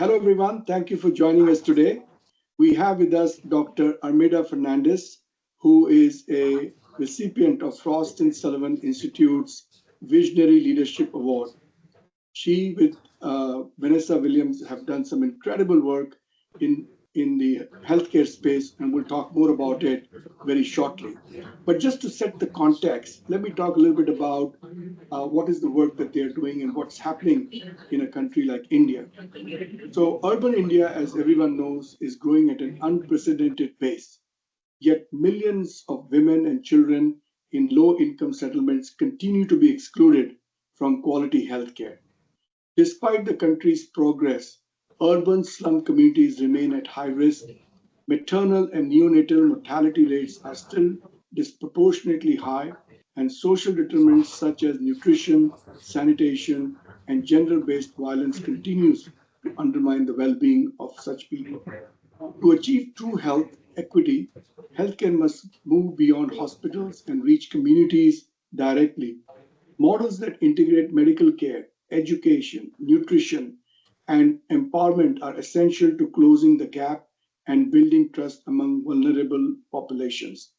Hello, everyone. Thank you for joining us today. We have with us Dr. Armida Fernandez, who is a recipient of Frost and Sullivan Institute's Visionary Leadership Award. She, with Vanessa Williams, have done some incredible work in the healthcare space, and we'll talk more about it very shortly. But just to set the context, let me talk a little bit about what is the work that they're doing and what's happening in a country like India. So, urban India, as everyone knows, is growing at an unprecedented pace. Yet, millions of women and children in low income settlements continue to be excluded from quality healthcare. Despite the country's progress, urban slum communities remain at high risk. Maternal and neonatal mortality rates are still disproportionately high, and social determinants such as nutrition, sanitation, and gender-based violence continues to undermine the well-being of such people. To achieve true health equity, healthcare must move beyond hospitals and reach communities directly. Models that integrate medical care, education, nutrition, and empowerment are essential to closing the gap and building trust among vulnerable populations.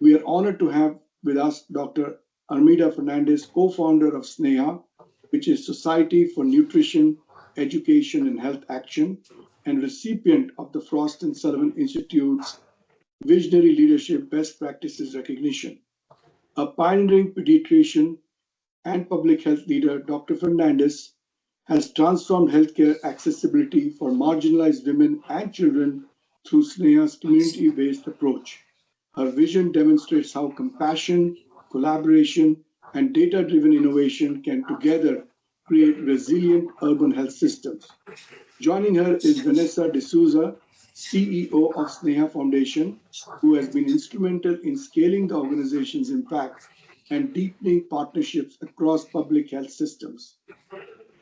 We are honored to have with us Dr. Armida Fernandez, co-founder of SNEHA, which is Society for Nutrition, Education, and Health Action, and recipient of the Frost and Sullivan Institute's Visionary Leadership Best Practices Recognition. A pioneering pediatrician and public health leader, Dr. Fernandez has transformed healthcare accessibility for marginalized women and children through SNEHA's community-based approach. Her vision demonstrates how compassion, collaboration, and data-driven innovation can together create resilient urban health systems. Joining her is Vanessa D'Souza, CEO of SNEHA Foundation, who has been instrumental in scaling the organization's impact and deepening partnerships across public health systems.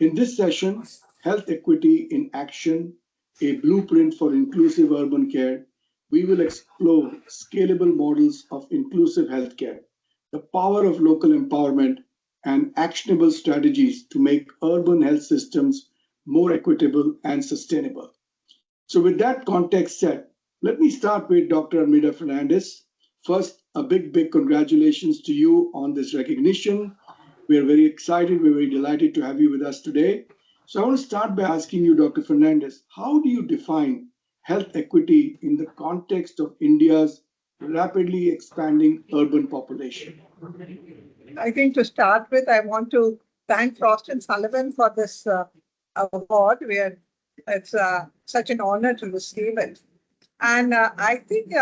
In this session, Health Equity in Action, a blueprint for inclusive urban care, we will explore scalable models of inclusive healthcare, the power of local empowerment, and actionable strategies to make urban health systems more equitable and sustainable. So with that context set, let me start with Dr. Armida Fernandez. First, a big congratulations to you on this recognition. We are very excited, we're very delighted to have you with us today. So I want to start by asking you, Dr. Fernandez, how do you define health equity in the context of India's rapidly expanding urban population? I think to start with, I want to thank Frost and Sullivan for this award. It's such an honor to receive it. And I think,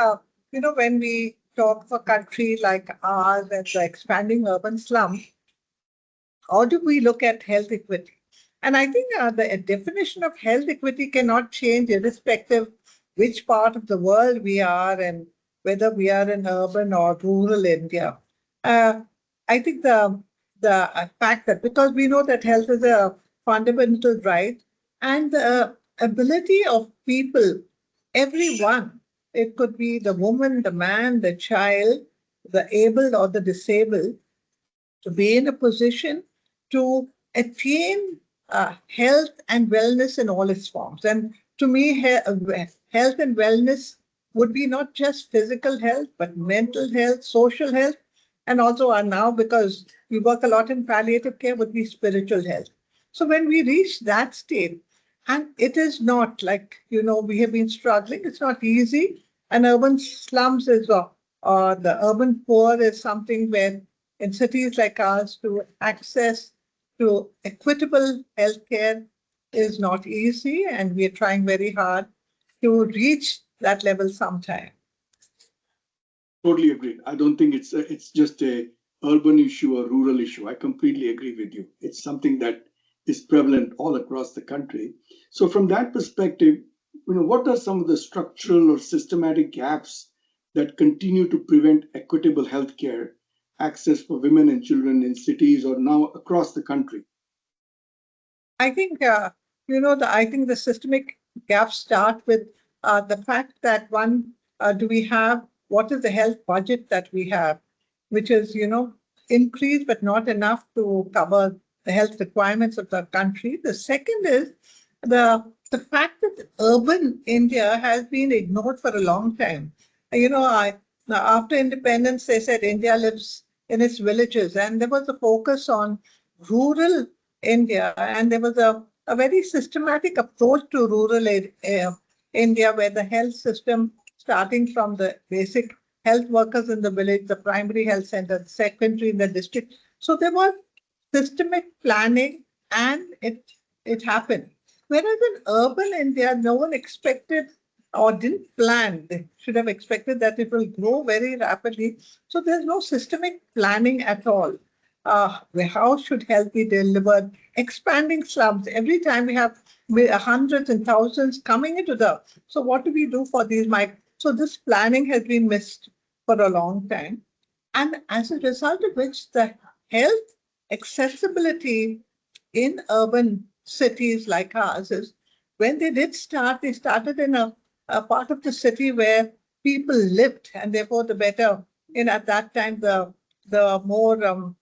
when we talk of a country like ours and the expanding urban slum, how do we look at health equity? And I think the definition of health equity cannot change irrespective which part of the world we are and whether we are in urban or rural India. I think the fact that because we know that health is a fundamental right and the ability of people, everyone, it could be the woman, the man, the child, the able or the disabled, to be in a position to attain health and wellness in all its forms. And to me, health and wellness would be not just physical health, but mental health, social health, and also are now, because we work a lot in palliative care, would be spiritual health. So when we reach that state, and it is not like, we have been struggling, it's not easy. And urban slums is, the urban poor is something where in cities like ours to access to equitable healthcare is not easy. And we are trying very hard to reach that level sometime. Totally agree. I don't think it's just a urban issue or rural issue. I completely agree with you. It's something that is prevalent all across the country. So from that perspective, what are some of the structural or systematic gaps that continue to prevent equitable healthcare access for women and children in cities or now across the country? I think, I think the systemic gaps start with the fact that what is the health budget that we have, which is, increased, but not enough to cover the health requirements of the country. The second is the the fact that urban India has been ignored for a long time. After independence, they said India lives in its villages, and there was a focus on rural India, and there was a very systematic approach to rural India, where the health system, starting from the basic health workers in the village, the primary health center, the secondary in the district. So there was systemic planning, and it happened. Whereas in urban India, no one expected or didn't plan. They should have expected that it will grow very rapidly. So there's no systemic planning at all. How should health be delivered? Expanding slums. Every time we have hundreds and thousands coming into the. So what do we do for these? So this planning has been missed for a long time. And as a result of which, the health accessibility in urban cities like ours is when they did start, they started in a part of the city where people lived, and therefore the better, at that time, the more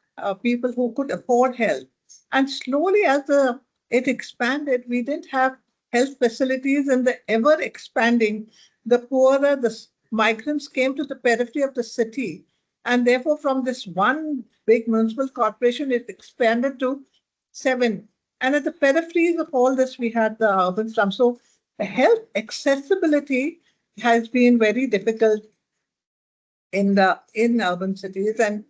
people who could afford health. And slowly, as it expanded, we didn't have health facilities, and the ever expanding, the poorer the migrants came to the periphery of the city. And therefore, from this one big municipal corporation, it expanded to 7. And at the peripheries of all this, we had the urban slums. So the health accessibility has been very difficult in urban cities, and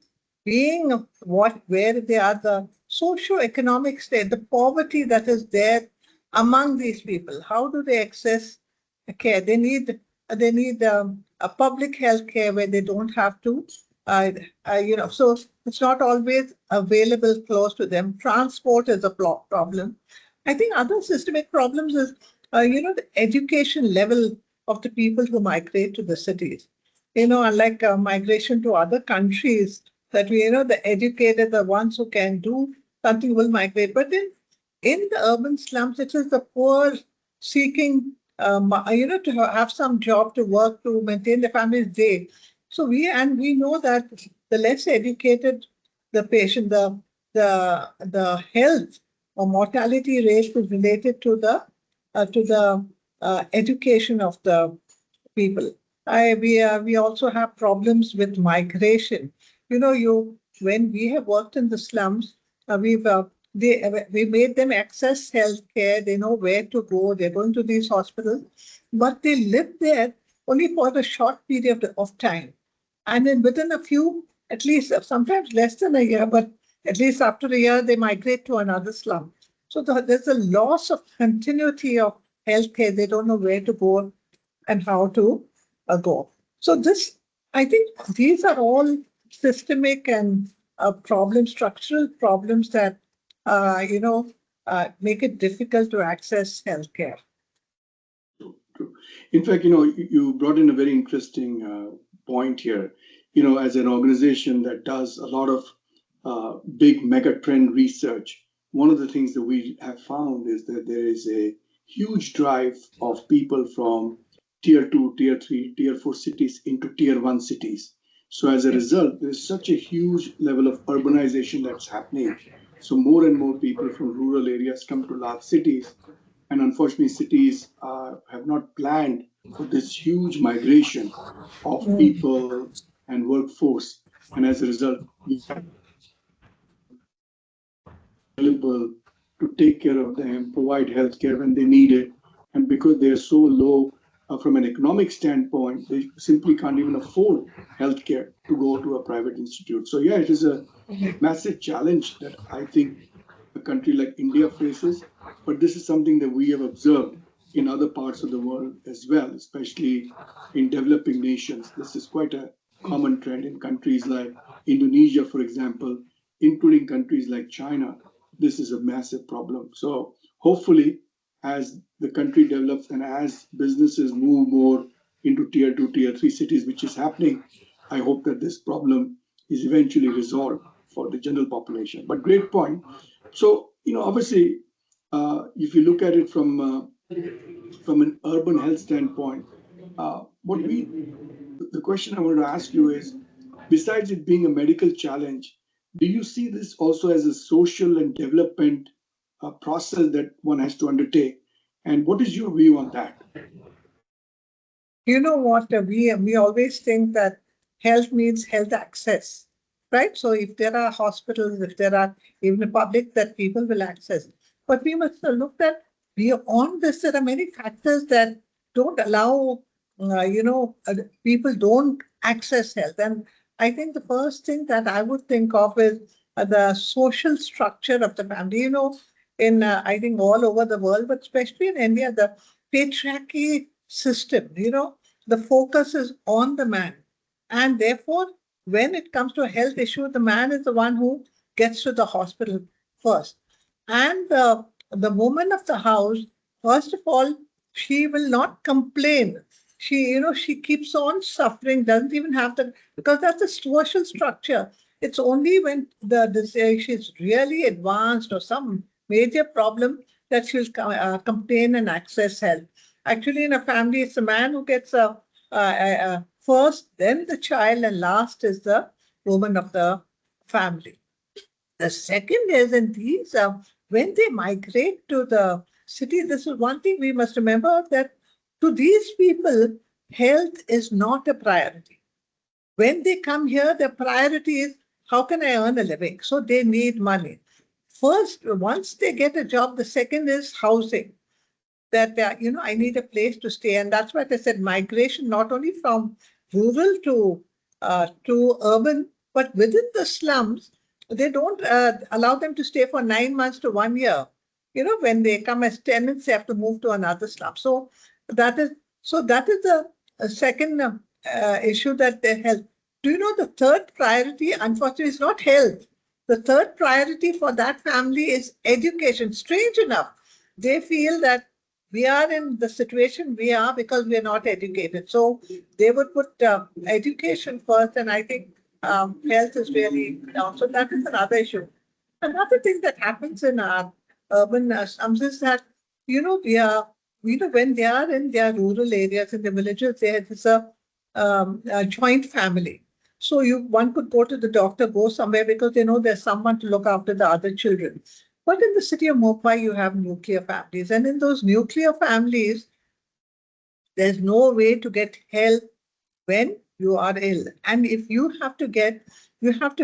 being where they are, the socio-economic state, the poverty that is there among these people. How do they access care? They need a public health care where they don't have to so it's not always available close to them. Transport is a problem. I think other systemic problems is, the education level of the people who migrate to the cities. Unlike migration to other countries, that the educated, the ones who can do something will migrate. But in the urban slums, it is the poor seeking, to have some job to work to maintain their family's day. So we know that the less educated the patient, the health or mortality rate is related to the education of the people. We also have problems with migration. When we have worked in the slums, we made them access health care. They know where to go. They're going to these hospitals, but they live there only for a short period of time. And then within a few, at least sometimes less than a year, but at least after a year, they migrate to another slum. So there's a loss of continuity of healthcare. They don't know where to go and how to go. So I think these are all systemic and structural problems that, make it difficult to access healthcare. True. In fact, you brought in a very interesting point here. As an organization that does a lot of big mega trend research, one of the things that we have found is that there is a huge drive of people from tier 2, tier 3, tier 4 cities into tier 1 cities. So as a result, there's such a huge level of urbanization that's happening. So more and more people from rural areas come to large cities. And unfortunately, cities have not planned for this huge migration of people and workforce. And as a result, we are available to take care of them, provide healthcare when they need it. And because they're so low from an economic standpoint, they simply can't even afford healthcare to go to a private institute. So yeah, it is a massive challenge that I think a country like India faces, but this is something that we have observed in other parts of the world as well, especially in developing nations. This is quite a common trend in countries like Indonesia, for example, including countries like China. This is a massive problem. So hopefully, as the country develops and as businesses move more into tier 2, tier 3 cities, which is happening, I hope that this problem is eventually resolved for the general population. But great point. So, obviously, if you look at it from an urban health standpoint, the question I want to ask you is, besides it being a medical challenge, do you see this also as a social and development process that one has to undertake? And what is your view on that? You know what? We always think that health means health access, right? So if there are hospitals, if there are even a public that people will access, but we must look at beyond this. There are many factors that don't allow, people don't access health. And I think the first thing that I would think of is the social structure of the family. In I think all over the world, but especially in India, the patriarchy system. The focus is on the man. And therefore, when it comes to a health issue, the man is the one who gets to the hospital first. And the woman of the house, first of all, she will not complain. She keeps on suffering, doesn't even have the, because that's a social structure. It's only when she's really advanced or some major problem that she'll complain and access help. Actually, in a family, it's the man who gets first, then the child, and last is the woman of the family. The second is in these, when they migrate to the city, this is one thing we must remember, that to these people, health is not a priority. When they come here, the priority is how can I earn a living? So they need money. First, once they get a job, the second is housing. That I need a place to stay, and that's why I said migration, not only from rural to urban, but within the slums, they don't allow them to stay for 9 months to 1 year. When they come as tenants, they have to move to another slum. That is that is a second issue that they help. Do you know the third priority? Unfortunately, is not health. The third priority for that family is education. Strange enough, they feel that we are in the situation we are because we are not educated. So they would put education first, and I think health is really down. So that is another issue. Another thing that happens in our urban slums is that we are when they are in their rural areas, in the villages, there is a joint family. So one could go to the doctor, go somewhere because they know there's someone to look after the other children. But in the city of Mumbai, you have nuclear families. And in those nuclear families, there's no way to get help when you are ill. And if you have to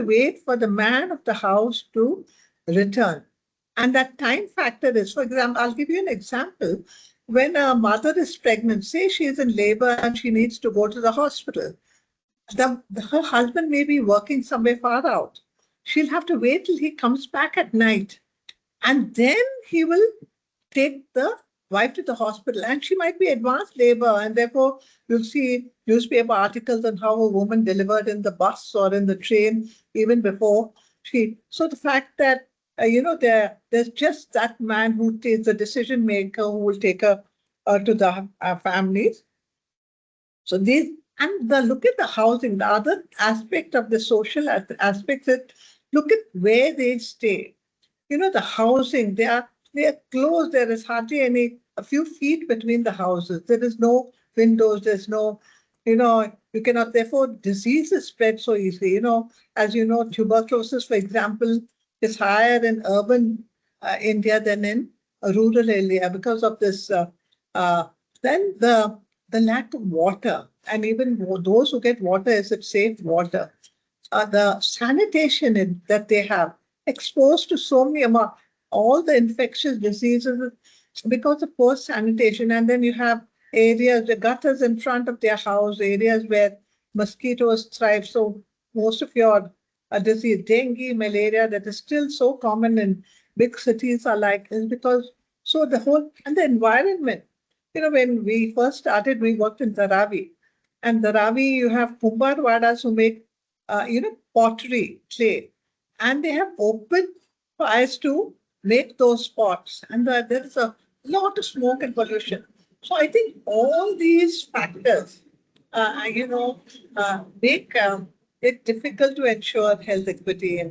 wait for the man of the house to return. And that time factor is, for example, I'll give you an example. When a mother is pregnant, say she is in labor and she needs to go to the hospital, her husband may be working somewhere far out. She'll have to wait till he comes back at night, and then he will take the wife to the hospital. And she might be advanced labor, and therefore you'll see newspaper articles on how a woman delivered in the bus or in the train even before she. So the fact that there's just that man who is the decision maker who will take her to the families. So these, and look at the housing. The other aspect of the social aspects is, look at where they stay. The housing, they are closed. There is hardly a few feet between the houses. There is no windows. There's no, you cannot, therefore diseases spread so easily. As you know, tuberculosis, for example, is higher in urban India than in a rural area because of this. Then the lack of water, and even those who get water, is it safe water? The sanitation that they have, exposed to so many all the infectious diseases because of poor sanitation. And then you have areas, the gutters in front of their house, areas where mosquitoes thrive. So most of your disease, dengue, malaria, that is still so common in big cities is because, so the whole, and the environment. When we first started, we worked in Dharavi. And Dharavi, you have Kumbarwadas who make, pottery, clay. And they have open fires to make those pots. And there is a lot of smoke and pollution. So I think all these factors, make it difficult to ensure health equity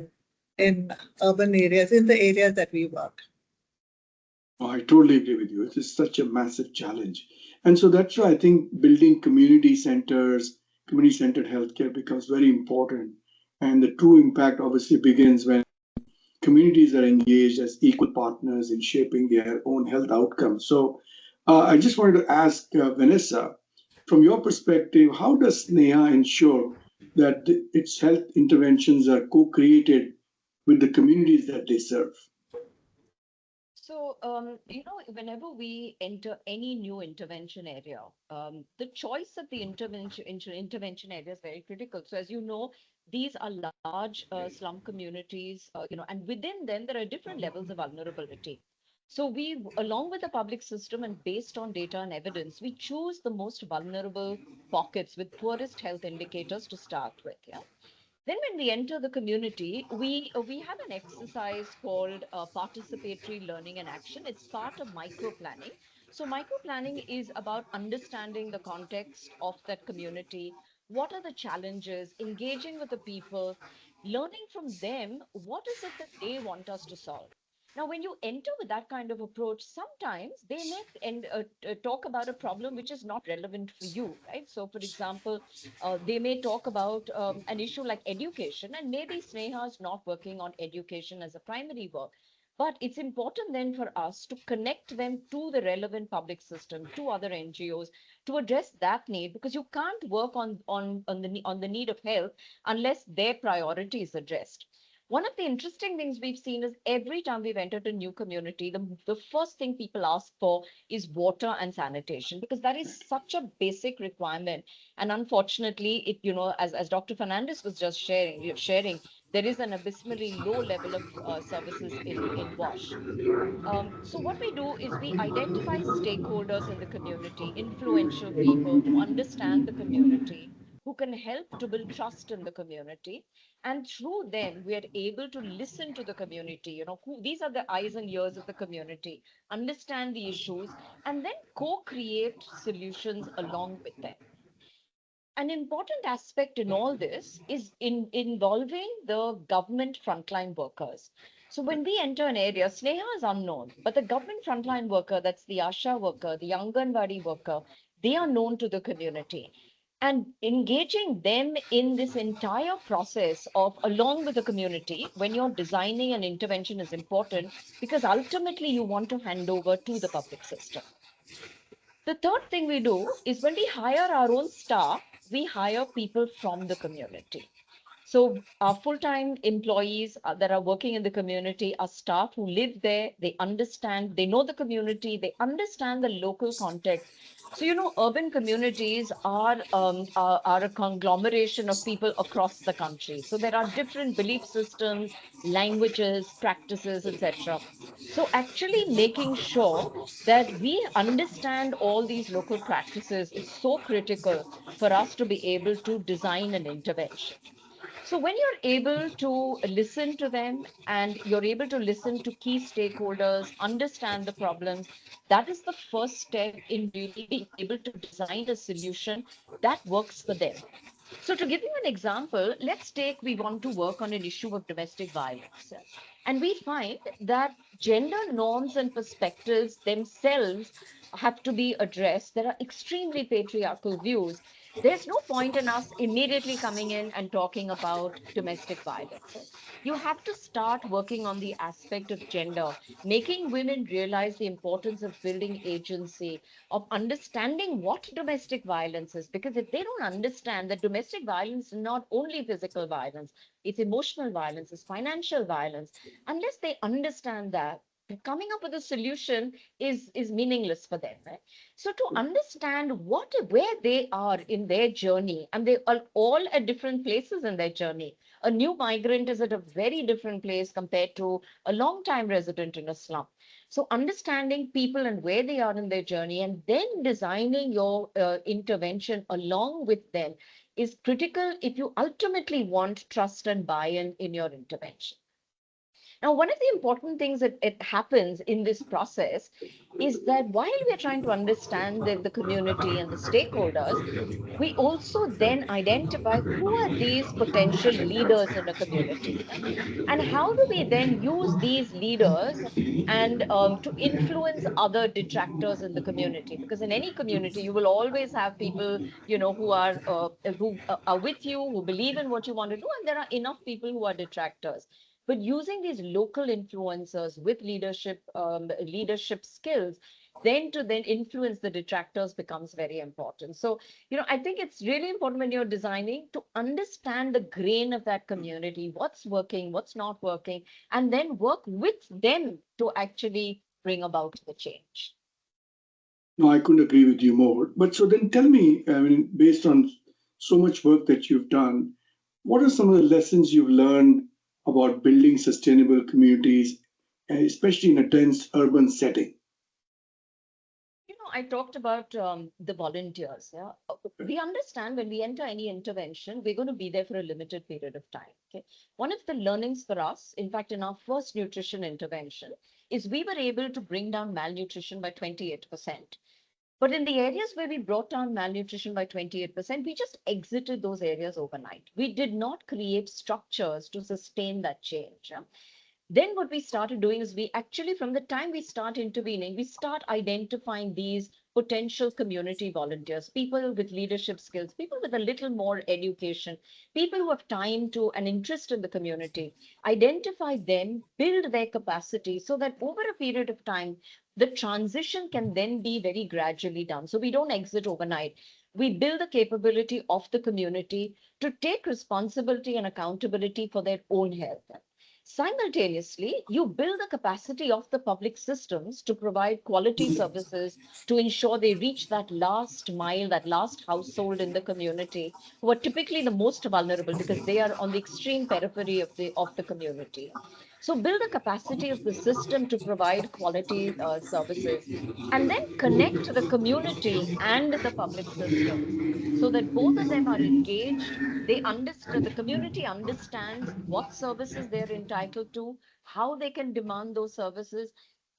in urban areas, in the areas that we work. I totally agree with you. It is such a massive challenge. And so that's why I think building community centers, community centered healthcare becomes very important. And the true impact obviously begins when communities are engaged as equal partners in shaping their own health outcomes. So I just wanted to ask Vanessa, from your perspective, how does SNEHA ensure that its health interventions are co-created with the communities that they serve? So, whenever we enter any new intervention area, the choice of the intervention area is very critical. So, as you know, these are large slum communities, and within them there are different levels of vulnerability. So, along with the public system and based on data and evidence, we choose the most vulnerable pockets with poorest health indicators to start with. Yeah. Then, when we enter the community, we have an exercise called participatory learning and action. It's part of micro planning. So, micro planning is about understanding the context of that community. What are the challenges? Engaging with the people, learning from them. What is it that they want us to solve? Now, when you enter with that kind of approach, sometimes they may talk about a problem which is not relevant for you, right? So, for example, they may talk about an issue like education, and maybe Sneha is not working on education as a primary work. But it's important then for us to connect them to the relevant public system, to other NGOs, to address that need, because you can't work on the need of health unless their priority is addressed. One of the interesting things we've seen is every time we've entered a new community, the first thing people ask for is water and sanitation, because that is such a basic requirement. And unfortunately, as Dr. Fernandez was just sharing, there is an abysmally low level of services in WASH. So what we do is we identify stakeholders in the community, influential people who understand the community, who can help to build trust in the community. And through them, we are able to listen to the community, these are the eyes and ears of the community, understand the issues, and then co-create solutions along with them. An important aspect in all this is in involving the government frontline workers. So when we enter an area, Sneha is unknown, but the government frontline worker, that's the Asha worker, the Anganwadi worker, they are known to the community. And engaging them in this entire process of along with the community when you're designing an intervention is important, because ultimately you want to hand over to the public system. The third thing we do is when we hire our own staff, we hire people from the community. So our full-time employees that are working in the community are staff who live there, they understand, they know the community, they understand the local context. So, urban communities are a conglomeration of people across the country. So there are different belief systems, languages, practices, etc. So actually making sure that we understand all these local practices is so critical for us to be able to design an intervention. So when you're able to listen to them and you're able to listen to key stakeholders, understand the problems, that is the first step in really being able to design a solution that works for them. So to give you an example, let's take we want to work on an issue of domestic violence. And we find that gender norms and perspectives themselves have to be addressed. There are extremely patriarchal views. There's no point in us immediately coming in and talking about domestic violence. You have to start working on the aspect of gender, making women realize the importance of building agency, of understanding what domestic violence is. Because if they don't understand that domestic violence is not only physical violence, it's emotional violence, it's financial violence, unless they understand that, coming up with a solution is meaningless for them, right? So to understand where they are in their journey, and they are all at different places in their journey. A new migrant is at a very different place compared to a long time resident in a slum. So understanding people and where they are in their journey, and then designing your intervention along with them is critical if you ultimately want trust and buy-in in your intervention. Now, one of the important things that it happens in this process is that while we're trying to understand the community and the stakeholders, we also then identify who are these potential leaders in a community, yeah? And how do we then use these leaders and to influence other detractors in the community? Because in any community, you will always have people, who are with you, who believe in what you want to do, and there are enough people who are detractors. but using these local influencers with leadership skills, then influence the detractors becomes very important. So, I think it's really important when you're designing to understand the grain of that community, what's working, what's not working, and then work with them to actually bring about the change. No, I couldn't agree with you more. But so then tell me, I mean, based on so much work that you've done, what are some of the lessons you've learned about building sustainable communities, especially in a dense urban setting? I talked about the volunteers. Yeah, we understand when we enter any intervention, we're going to be there for a limited period of time. Okay, one of the learnings for us, in fact, in our first nutrition intervention, is we were able to bring down malnutrition by 28%. But in the areas where we brought down malnutrition by 28%, we just exited those areas overnight. We did not create structures to sustain that change. Yeah? Then what we started doing is we actually, from the time we start intervening, we start identifying these potential community volunteers, people with leadership skills, people with a little more education, people who have time to an interest in the community, identify them, build their capacity so that over a period of time, the transition can then be very gradually done. So we don't exit overnight. We build the capability of the community to take responsibility and accountability for their own health. Simultaneously, you build the capacity of the public systems to provide quality services to ensure they reach that last mile, that last household in the community, who are typically the most vulnerable because they are on the extreme periphery of the community. So build the capacity of the system to provide quality services, and then connect the community and the public systems so that both of them are engaged. They understand, the community understands what services they're entitled to, how they can demand those services,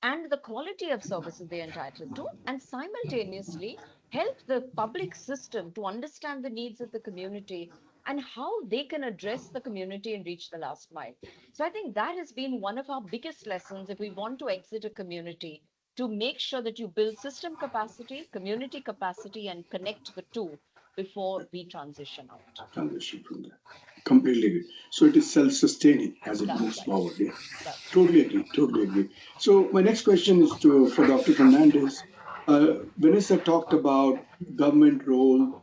and the quality of services they're entitled to, and simultaneously help the public system to understand the needs of the community and how they can address the community and reach the last mile. So I think that has been one of our biggest lessons if we want to exit a community, to make sure that you build system capacity, community capacity, and connect the two before we transition out. Transition from that. Completely agree. So it is self-sustaining as it That's moves right. forward. Yeah. That's right. Totally agree. Totally agree. So my next question is to for Dr. Fernandez. Vanessa talked about government role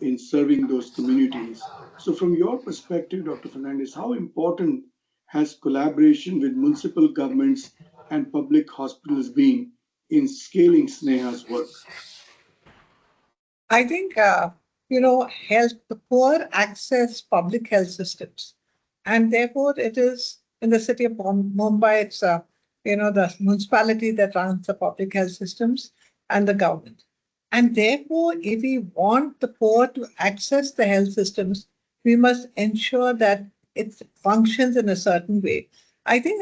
in serving those communities. So from your perspective, Dr. Fernandez, how important has collaboration with municipal governments and public hospitals been in scaling SNEHA's work? I think, health, the poor access public health systems. And therefore, it is in the city of Mumbai, it's, the municipality that runs the public health systems and the government. And therefore, if we want the poor to access the health systems, we must ensure that it functions in a certain way. I think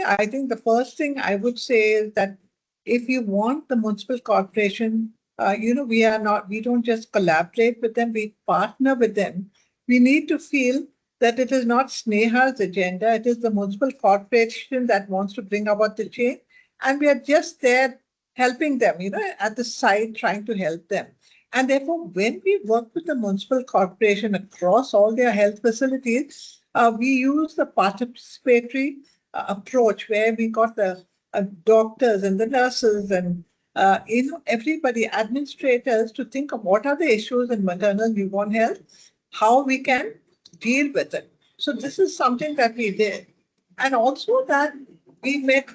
the first thing I would say is that if you want the municipal corporation, we don't just collaborate with them, we partner with them. We need to feel that it is not SNEHA's agenda, it is the municipal corporation that wants to bring about the change. And we are just there helping them, at the side, trying to help them. And therefore, when we work with the municipal corporation across all their health facilities, we use the participatory approach where we got the doctors and the nurses and everybody, administrators, to think of what are the issues in maternal newborn health, how we can deal with it. So this is something that we did. And also that we met,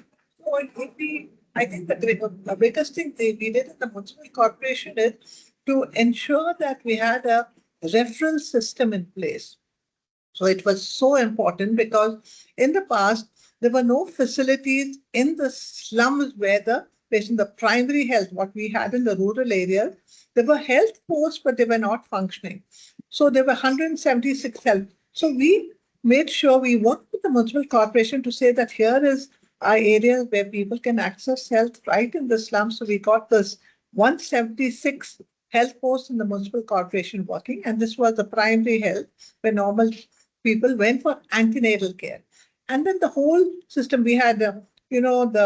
I think the biggest thing we did in the municipal corporation is to ensure that we had a referral system in place. So it was so important because in the past, there were no facilities in the slums where the patient, the primary health, what we had in the rural areas, there were health posts, but they were not functioning. So there were 176 health. So we made sure we worked with the municipal corporation to say that here is our areas where people can access health right in the slums. So we got this 176 health posts in the municipal corporation working, and this was the primary health where normal people went for antenatal care. And then the whole system, we had, the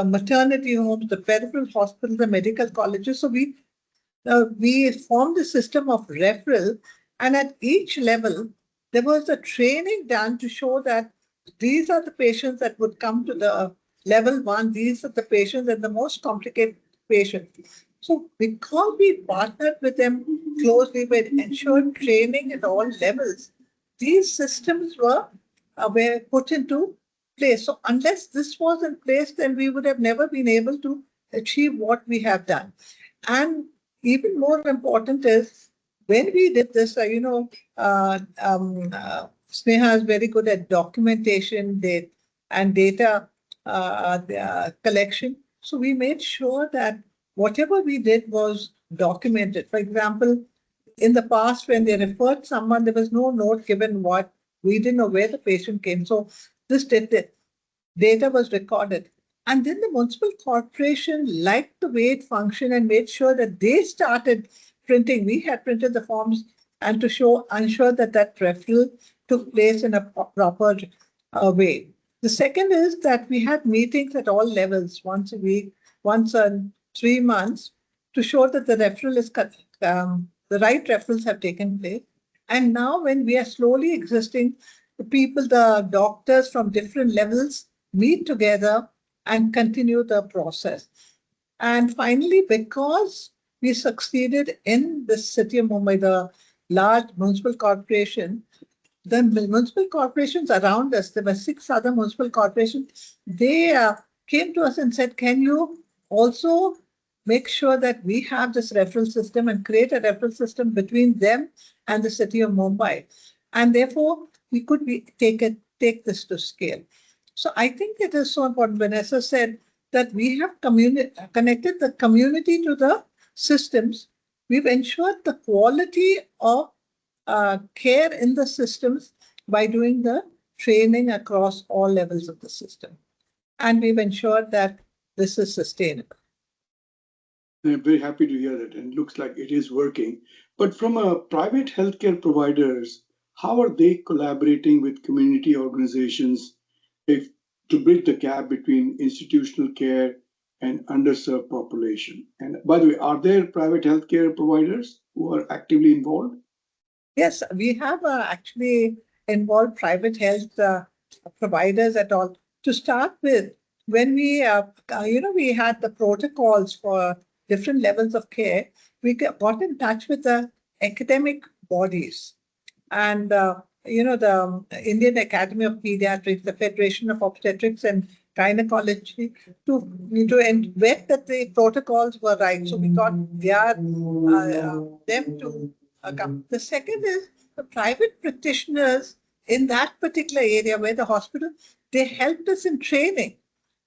maternity homes, the peripheral hospitals, the medical colleges. So we formed a system of referral. And at each level, there was a training done to show that these are the patients that would come to the level 1. These are the patients and the most complicated patients. So because we partnered with them closely, we ensured training at all levels. These systems were put into place. So unless this was in place, then we would have never been able to achieve what we have done. And even more important is when we did this, SNEHA is very good at documentation and data collection. So we made sure that whatever we did was documented. For example, in the past, when they referred someone, there was no note given what we didn't know where the patient came. So this data was recorded. And then the municipal corporation liked the way it functioned and made sure that they started printing. We had printed the forms and to ensure that that referral took place in a proper way. The second is that we had meetings at all levels once a week, once in 3 months, to show that the referral is the right referrals have taken place. And now when we are slowly existing, the doctors from different levels meet together and continue the process. And finally, because we succeeded in the city of Mumbai, the large municipal corporation, the municipal corporations around us, there were 6 other municipal corporations, they came to us and said, can you also make sure that we have this referral system and create a referral system between them and the city of Mumbai? And therefore, we could take this to scale. So I think it is so important. Vanessa said that we have connected the community to the systems. We've ensured the quality of care in the systems by doing the training across all levels of the system. And we've ensured that this is sustainable. I'm very happy to hear that, and it looks like it is working. But from a private healthcare providers, how are they collaborating with community organizations to bridge the gap between institutional care and underserved population? And by the way, are there private healthcare providers who are actively involved? Yes, we have actually involved private health providers at all. To start with, when we had the protocols for different levels of care, we got in touch with the academic bodies and the Indian Academy of Pediatrics, the Federation of Obstetrics and Gynecology, to vet that the protocols were right. So we got them to come. The second is the private practitioners in that particular area where the hospital, they helped us in training.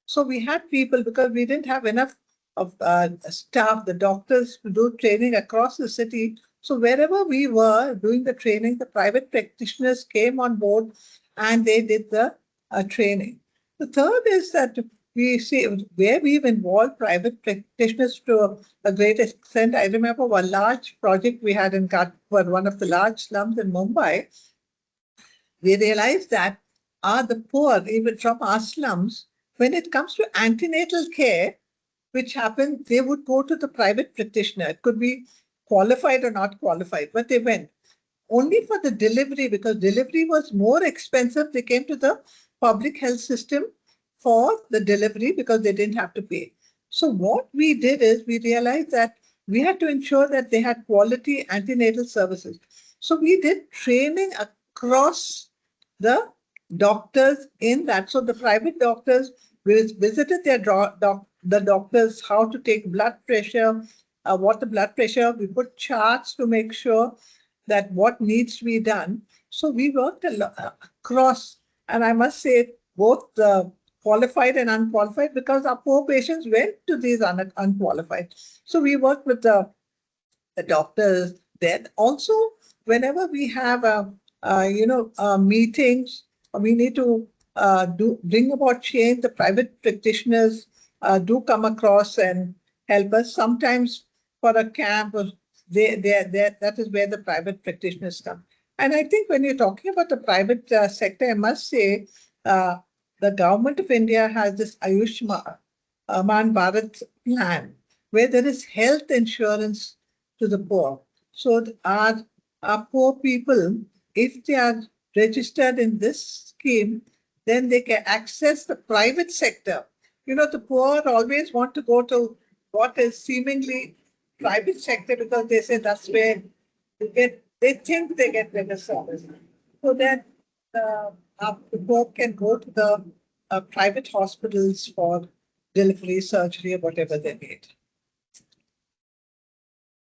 So we had people, because we didn't have enough of staff, the doctors, to do training across the city. So wherever we were doing the training, the private practitioners came on board and they did the training. The third is that we see where we've involved private practitioners to a great extent. I remember one large project we had in Katpur, one of the large slums in Mumbai. We realized that the poor, even from our slums, when it comes to antenatal care, which happened, they would go to the private practitioner. It could be qualified or not qualified, but they went. Only for the delivery, because delivery was more expensive, they came to the public health system for the delivery because they didn't have to pay. So what we did is we realized that we had to ensure that they had quality antenatal services. So we did training across the doctors in that. So the private doctors visited the doctors, how to take blood pressure, what the blood pressure. We put charts to make sure that what needs to be done. So we worked across, and I must say both the qualified and unqualified, because our poor patients went to these unqualified. So we worked with the doctors then. Also, whenever we have meetings, we need to bring about change. The private practitioners do come across and help us. Sometimes for a camp, that is where the private practitioners come. And I think when you're talking about the private sector, I must say the government of India has this Ayushman Bharat plan, where there is health insurance to the poor. So our poor people, if they are registered in this scheme, then they can access the private sector. The poor always want to go to what is seemingly private sector because they say that's where they think they get better service. So that the poor can go to the private hospitals for delivery, surgery, or whatever they need.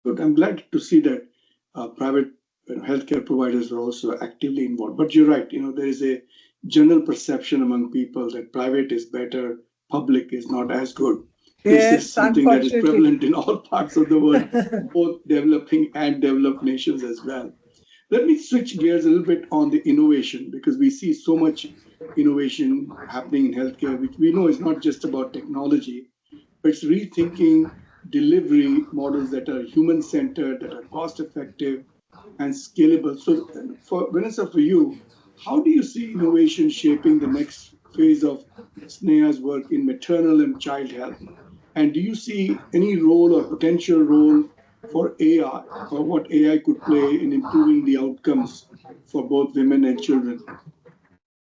Good. I'm glad to see that private healthcare providers are also actively involved. But you're right. There is a general perception among people that private is better, public is not as good. This is Yes, something that is unfortunately. prevalent in all parts of the world, both developing and developed nations as well. Let me switch gears a little bit on the innovation because we see so much innovation happening in healthcare, which we know is not just about technology, but it's rethinking delivery models that are human centered, that are cost effective and scalable. So, for Vanessa, for you, how do you see innovation shaping the next phase of SNEHA's work in maternal and child health? And do you see any role or potential role for AI or what AI could play in improving the outcomes for both women and children?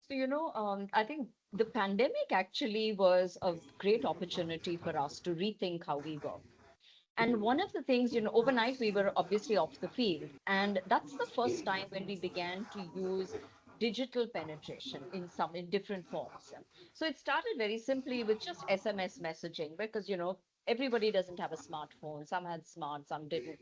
So, I think the pandemic actually was a great opportunity for us to rethink how we work. And one of the things, overnight we were obviously off the field. And that's the first time when we began to use digital penetration in different forms. So it started very simply with just SMS messaging because, everybody doesn't have a smartphone. Some had smart, some didn't.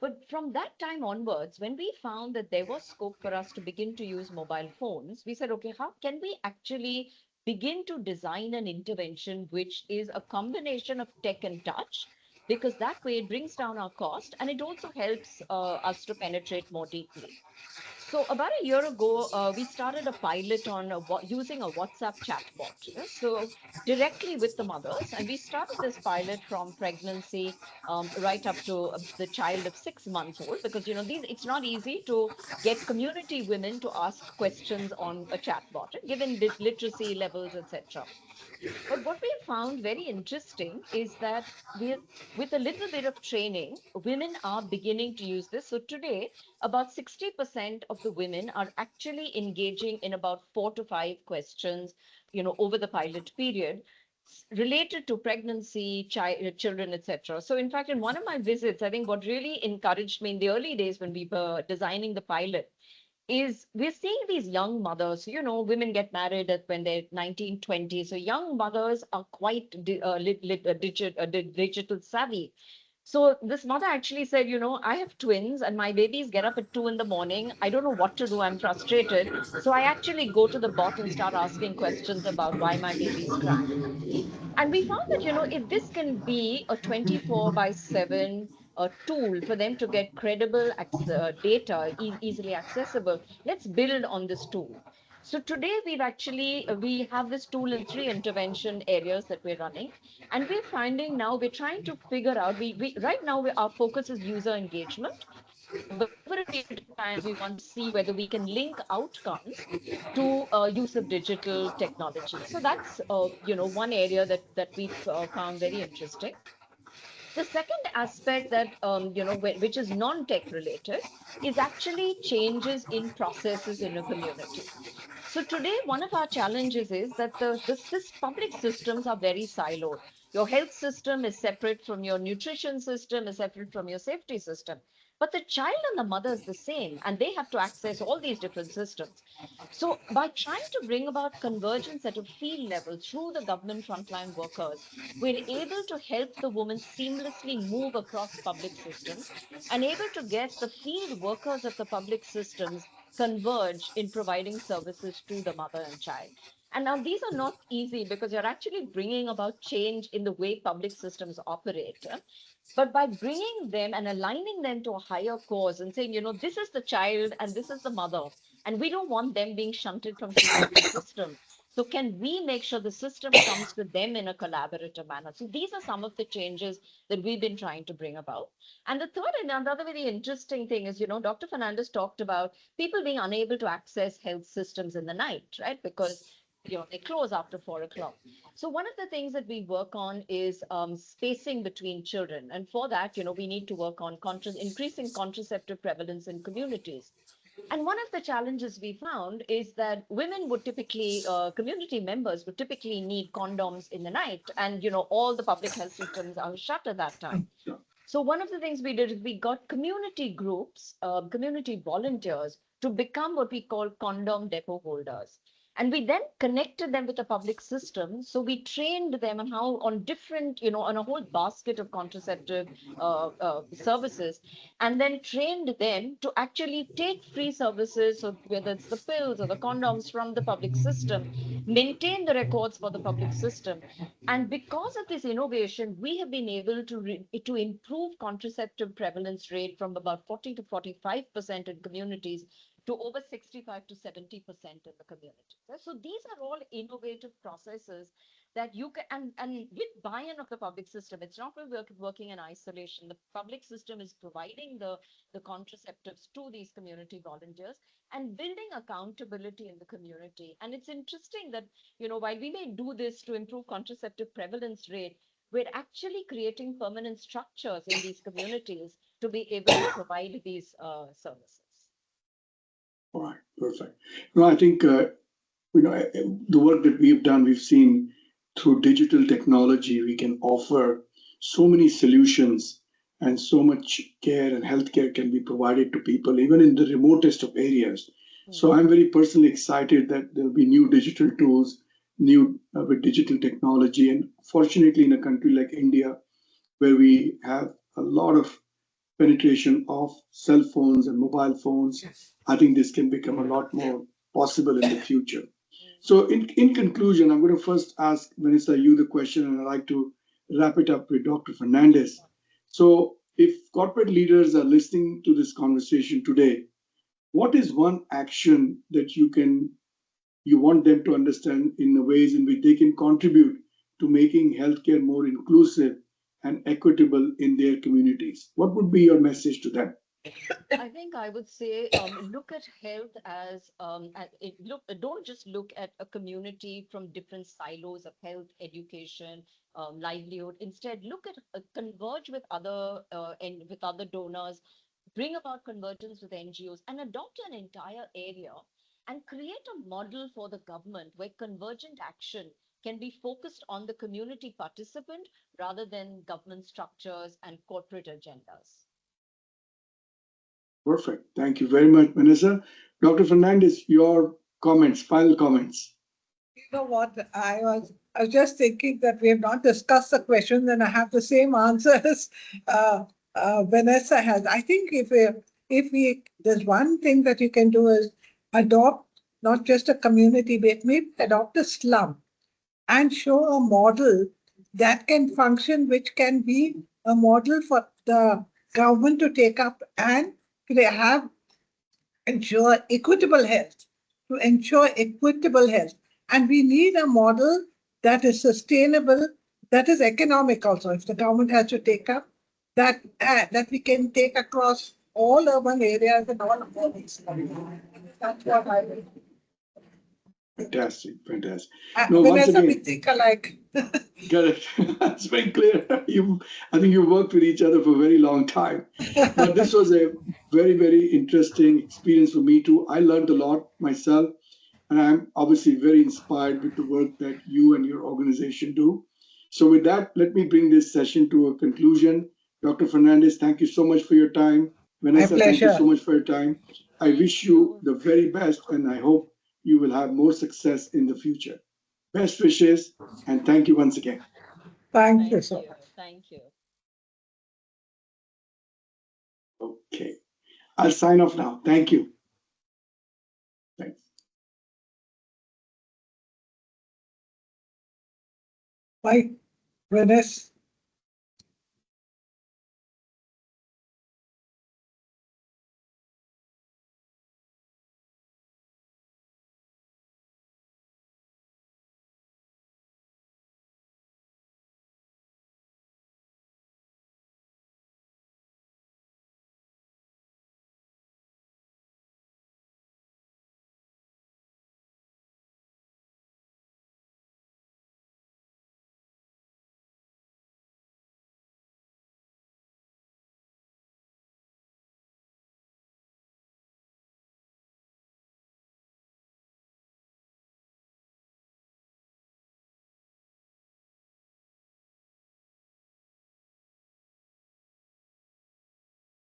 But from that time onwards, when we found that there was scope for us to begin to use mobile phones, we said, okay, how can we actually begin to design an intervention which is a combination of tech and touch? Because that way it brings down our cost and it also helps us to penetrate more deeply. So about a year ago, we started a pilot on using a WhatsApp chatbot. So directly with the mothers, and we started this pilot from pregnancy right up to the child of 6 months old, because it's not easy to get community women to ask questions on a chatbot, given literacy levels, etc. But what we found very interesting is that with a little bit of training, women are beginning to use this. So today, about 60% of the women are actually engaging in about 4 to 5 questions, over the pilot period related to pregnancy, children, etc. So in fact, in one of my visits, I think what really encouraged me in the early days when we were designing the pilot is we're seeing these young mothers, women get married when they're 19, 20. So young mothers are quite digital savvy. So this mother actually said, I have twins and my babies get up at 2 in the morning. I don't know what to do. I'm frustrated. So I actually go to the bot and start asking questions about why my babies cry. And we found that, if this can be a 24 by 7 tool for them to get credible data easily accessible, let's build on this tool. So today we have this tool in 3 intervention areas that we're running. And we're finding now we're trying to figure out, right now our focus is user engagement. But over a period of time, we want to see whether we can link outcomes to use of digital technology. So that's one area that we've found very interesting. The second aspect that which is non-tech related is actually changes in processes in a community. So today, one of our challenges is that this public systems are very siloed. Your health system is separate from your nutrition system, is separate from your safety system. But the child and the mother is the same, and they have to access all these different systems. So by trying to bring about convergence at a field level through the government frontline workers, we're able to help the woman seamlessly move across public systems and able to get the field workers of the public systems converge in providing services to the mother and child. And now these are not easy because you're actually bringing about change in the way public systems operate. But by bringing them and aligning them to a higher cause and saying, this is the child and this is the mother, and we don't want them being shunted from system to system. So can we make sure the system comes to them in a collaborative manner? So these are some of the changes that we've been trying to bring about. And the third and another very interesting thing is, Dr. Fernandez talked about people being unable to access health systems in the night, right? Because they close after 4 o'clock. So one of the things that we work on is spacing between children. And for that, we need to work on increasing contraceptive prevalence in communities. And one of the challenges we found is that women would typically, community members would typically need condoms in the night, and all the public health systems are shut at that time. So one of the things we did is we got community groups, community volunteers to become what we call condom depot holders. And we then connected them with the public system. So we trained them on how, on different, on a whole basket of contraceptive services, and then trained them to actually take free services, so whether it's the pills or the condoms from the public system, maintain the records for the public system. And because of this innovation, we have been able to improve contraceptive prevalence rate from about 40 to 45% in communities to over 65 to 70% in the community. So these are all innovative processes that you can, and with buy-in of the public system, it's not working in isolation. The public system is providing the contraceptives to these community volunteers and building accountability in the community. And it's interesting that, while we may do this to improve contraceptive prevalence rate, we're actually creating permanent structures in these communities to be able to provide these services. All right, perfect. No, I think the work that we've done, we've seen through digital technology, we can offer so many solutions, and so much care and healthcare can be provided to people, even in the remotest of areas. So I'm very personally excited that there'll be new digital tools, new with digital technology. And fortunately, in a country like India, where we have a lot of penetration of cell phones and mobile phones, I think this can become a lot more possible in the future. So in conclusion, I'm going to first ask Vanessa you the question, and I'd like to wrap it up with Dr. Fernandez. So if corporate leaders are listening to this conversation today, what is one action that you want them to understand in the ways in which they can contribute to making healthcare more inclusive and equitable in their communities? What would be your message to them? I think I would say look at health as don't just look at a community from different silos of health, education, livelihood. Instead, look at converge with other and with other donors, bring about convergence with NGOs, and adopt an entire area and create a model for the government where convergent action can be focused on the community participant rather than government structures and corporate agendas. Perfect. Thank you very much, Vanessa. Dr. Fernandez, your comments, final comments. You know what? I was just thinking that we have not discussed the question, and I have the same answers Vanessa has. I think there's one thing that you can do is adopt not just a community, but maybe adopt a slum and show a model that can function, which can be a model for the government to take up and they have ensure equitable health, to ensure equitable health. And we need a model that is sustainable, that is economic also. If the government has to take up that, that we can take across all urban areas and all cities. That's what I will. Fantastic, fantastic. No, once Vanessa, we again, think alike. correct. That's very clear. I think you worked with each other for a very long time. But this was a very, very interesting experience for me too. I learned a lot myself, and I'm obviously very inspired with the work that you and your organization do. So with that, let me bring this session to a conclusion. Dr. Fernandez, thank you so much for your time. Vanessa, thank you so much for your time. I wish you the very best, and I hope you will have more success in the future. Best wishes, and thank you once again. Thank you so much. Thank you. Okay, I'll sign off now. Thank you. Thanks. Bye, Vanessa.